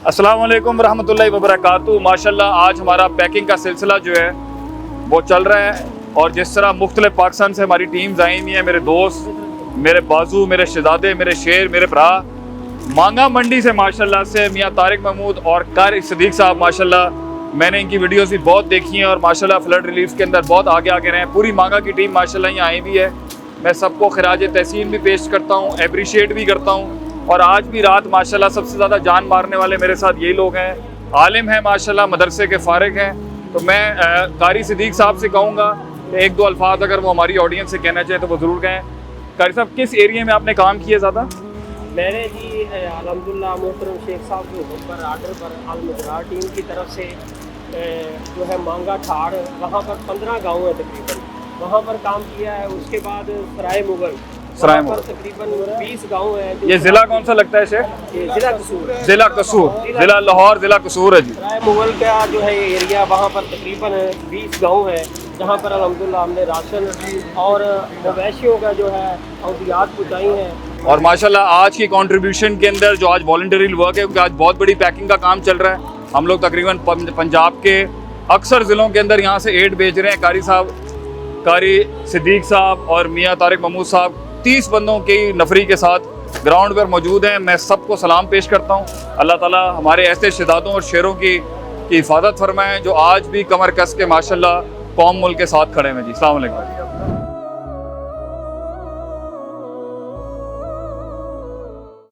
अस्सलाम वालेकुम रहमतुल्लाहि व बरकातहू। माशाल्लाह आज हमारा पैकिंग का सिलसिला जो है वो चल रहा है और जिस तरह मुख्तलिफ पाकिस्तान से हमारी टीम्स आई हुई हैं, मेरे दोस्त, मेरे बाजू, मेरे शहजादे, मेरे शेर, मेरे भरा, मांगा मंडी से माशाल्लाह से मियाँ तारिक महमूद और कारी सिद्दीक साहब, माशाल्लाह मैंने इनकी वीडियोस भी बहुत देखी हैं और माशाल्लाह फ्लड रिलीफ के अंदर बहुत आगे आगे रहे हैं। पूरी मांगा की टीम माशाल्लाह यहाँ आई भी है। मैं सबको खिराज तहसीन भी पेश करता हूँ, अप्रिशिएट भी करता हूँ। और आज भी रात माशाल्लाह सबसे ज़्यादा जान मारने वाले मेरे साथ यही लोग हैं, आलिम हैं माशाल्लाह, मदरसे के फ़ारिग हैं। तो मैं कारी सिद्दीक साहब से कहूँगा कि एक दो अल्फाज अगर वो हमारी ऑडियंस से कहना चाहें तो वो ज़रूर कहें। कारी साहब, किस एरिया में आपने काम किया ज़्यादा? मैंने जी अल्हम्दुलिल्लाह मोहतरम शेख साहब के हुक्म पर आर्डर पर अल-मज़रार टीम की तरफ से जो है मांगा ठाड़, वहाँ पर 15 गाँव है तकरीबन, वहाँ पर काम किया है। उसके बाद सराय मुगल पर तकरीबन 20 गाँव है। ये ज़िला कौन सा लगता है शेख? ज़िला कसूर, ज़िला कसूर, ज़िला लाहौर, ज़िला कसूर है जी। सराय मुगल का जो है एरिया, वहाँ पर तकरीबन 20 गाँव है जहाँ पर अल्हम्दुलिल्लाह हमने राशन और मवेशियों का जो है अहदियात पहुँचाई हैं। और माशाल्लाह आज की कंट्रीब्यूशन के अंदर जो आज वॉलंटरी वर्क है, क्योंकि आज बहुत बड़ी पैकिंग का काम चल रहा है। हम लोग तकरीबन पंजाब के अक्सर ज़िलों के अंदर यहाँ से एड भेज रहे हैं। कारी साहब, कारी सिद्दीक साहब और मियाँ तारिक महमूद साहब 30 बंदों की नफरी के साथ ग्राउंड पर मौजूद हैं। मैं सबको सलाम पेश करता हूँ। अल्लाह ताला हमारे ऐसे शहजादों और शेरों की हिफाजत फरमाएँ जो आज भी कमर कस के माशाल्लाह कौम मुल्क के साथ खड़े हैं जी। अस्सलाम वालेकुम।